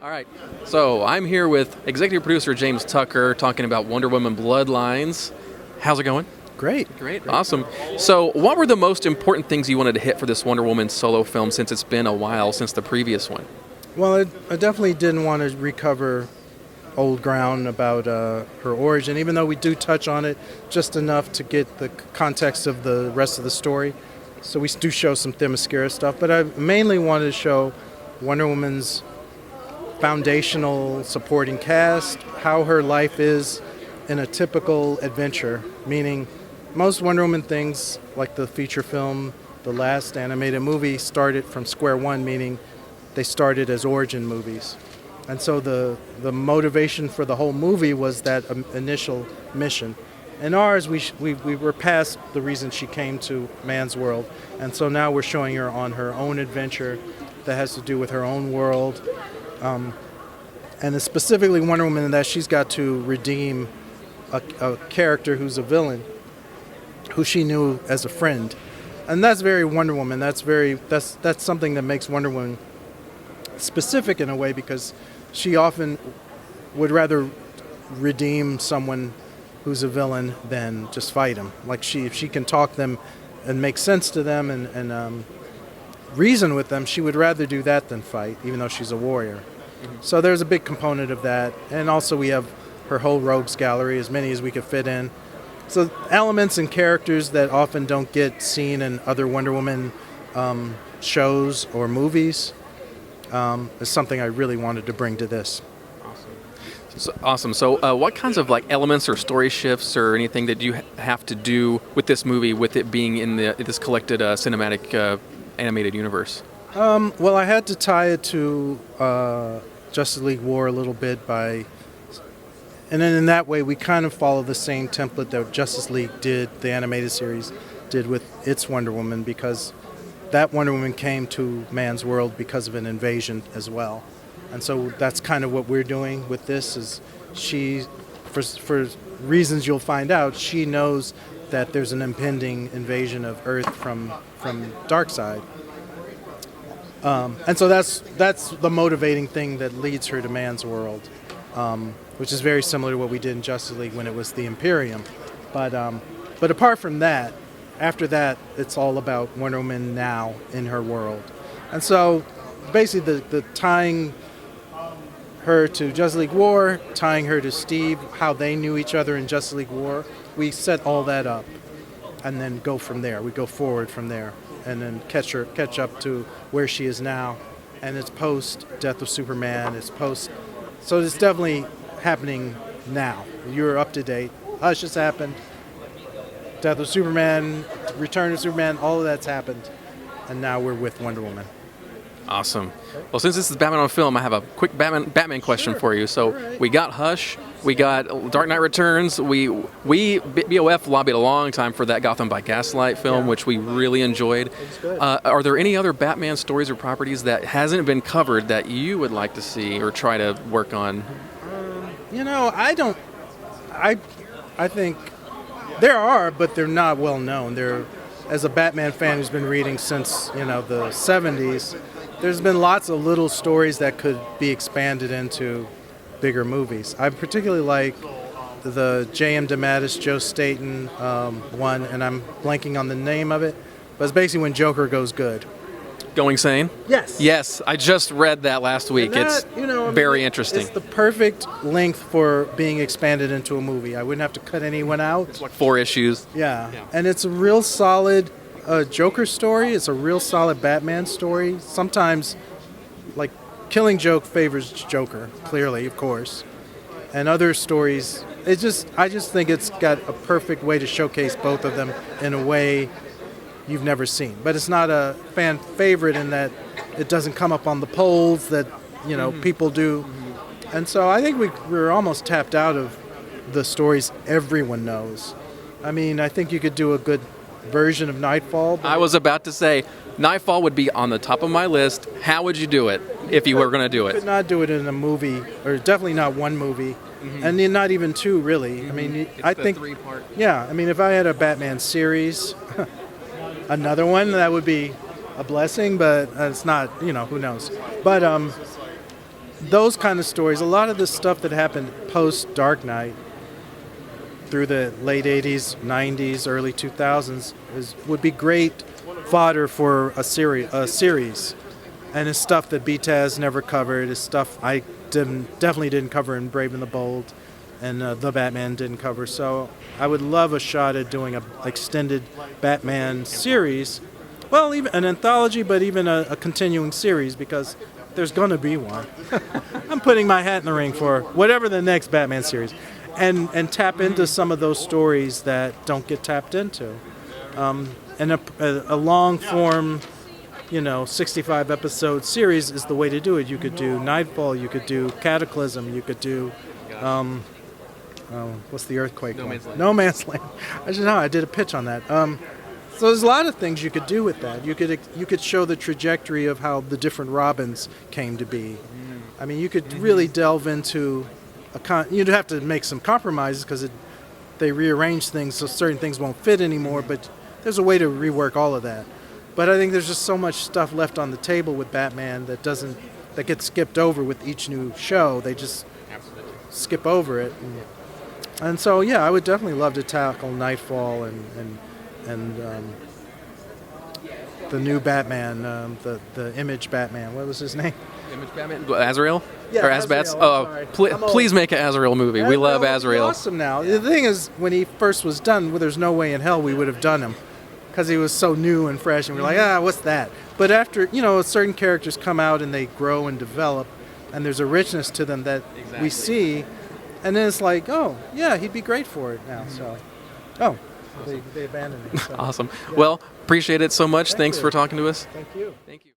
All right, so I'm here with executive producer James Tucker talking about Wonder Woman Bloodlines. How's it going? Great. Awesome. So what were the most important things you wanted to hit for this Wonder Woman solo film since it's been a while since the previous one? Well, I definitely didn't want to recover old ground about her origin, even though we do touch on it just enough to get the context of the rest of the story. So we do show some Themyscira stuff, but I mainly wanted to show Wonder Woman's foundational supporting cast, how her life is in a typical adventure, meaning most Wonder Woman things, like the feature film, the last animated movie, started from square one, meaning they started as origin movies. And so the motivation for the whole movie was that initial mission. In ours, we were past the reason she came to man's world, and so now we're showing her on her own adventure that has to do with her own world. And it's specifically Wonder Woman in that she's got to redeem a character who's a villain, who she knew as a friend. And that's very Wonder Woman. That's something that makes Wonder Woman specific in a way, because she often would rather redeem someone who's a villain than just fight him. Like if she can talk them and make sense to them and reason with them, she would rather do that than fight, even though she's a warrior. Mm-hmm. So there's a big component of that. And also we have her whole rogues gallery, as many as we could fit in. So elements and characters that often don't get seen in other Wonder Woman shows or movies is something I really wanted to bring to this. Awesome. So what kinds of elements or story shifts or anything that you have to do with this movie, with it being in this collected cinematic animated universe? Well, I had to tie it to Justice League War a little bit and then in that way we kind of follow the same template that Justice League did, the animated series did with its Wonder Woman, because that Wonder Woman came to man's world because of an invasion as well. And so that's kind of what we're doing with this, is she, for reasons you'll find out, she knows that there's an impending invasion of Earth from Darkseid. And so that's the motivating thing that leads her to man's world, which is very similar to what we did in Justice League when it was the Imperium. But apart from that, after that, it's all about Wonder Woman now in her world. And so basically the tying her to Justice League War, tying her to Steve, how they knew each other in Justice League War, we set all that up and then go from there. We go forward from there and then catch up to where she is now. And it's post Death of Superman, so it's definitely happening now. You're up to date. Hush has happened. Death of Superman, Return of Superman, all of that's happened. And now we're with Wonder Woman. Awesome. Well, since this is Batman on film, I have a quick Batman question for you. So right. We got Hush, we got Dark Knight Returns. We BOF lobbied a long time for that Gotham by Gaslight film, which we really enjoyed. Are there any other Batman stories or properties that hasn't been covered that you would like to see or try to work on? I think there are, but they're not well known. As a Batman fan who's been reading since the 70s, there's been lots of little stories that could be expanded into bigger movies. I particularly like the J.M. DeMatteis, Joe Staton one, and I'm blanking on the name of it, but it's basically when Joker goes good. Going Sane? Yes. Yes, I just read that last week. It's very interesting. It's the perfect length for being expanded into a movie. I wouldn't have to cut anyone out. It's like 4 issues. Yeah. And it's a real solid Joker story. It's a real solid Batman story. Sometimes, Killing Joke favors Joker, clearly, of course. And other stories, I just think it's got a perfect way to showcase both of them in a way you've never seen. But it's not a fan favorite in that it doesn't come up on the polls that people do. Mm-hmm. And so I think we're almost tapped out of the stories everyone knows. I mean, I think you could do a good version of Nightfall. I was about to say Nightfall would be on the top of my list. How would you do it if you were going to do it? You could not do it in a movie, or definitely not one movie, and then not even two, really. Mm-hmm. I mean, I think 3-part. Yeah, I mean, if I had a Batman series, another one, that would be a blessing, but it's not, who knows. But those kind of stories, a lot of the stuff that happened post Dark Knight through the late 80s, 90s, early 2000s would be great fodder for a series. And it's stuff that BTAS never covered. It's stuff I definitely didn't cover in Brave and the Bold, and The Batman didn't cover. So I would love a shot at doing an extended Batman series. Well, even an anthology, but even a continuing series, because there's going to be one. I'm putting my hat in the ring for whatever the next Batman series. And tap into some of those stories that don't get tapped into. And a long-form, 65-episode series is the way to do it. You could do Nightfall, you could do Cataclysm, you could do, what's the Earthquake one? No Man's Land. I did a pitch on that. So there's a lot of things you could do with that. You could show the trajectory of how the different Robins came to be. I mean, you could really delve into you'd have to make some compromises because they rearrange things so certain things won't fit anymore, but there's a way to rework all of that. But I think there's just so much stuff left on the table with Batman that gets skipped over with each new show. They just skip over it. And so, yeah, I would definitely love to tackle Nightfall and the new Batman, the Image Batman. What was his name? Image Batman? Azrael? Yeah, or Azbats? Azrael, Oh, please make an Azrael movie. We love Azrael. Awesome now. The thing is, when he first was done, there's no way in hell we would have done him because he was so new and fresh, and we're like, what's that? But after, certain characters come out and they grow and develop, and there's a richness to them that we see, and then it's like, oh, yeah, he'd be great for it now. So, they abandoned me. So. Awesome. Yeah. Well, appreciate it so much. Thanks you. for talking to us. Thank you. Thank you.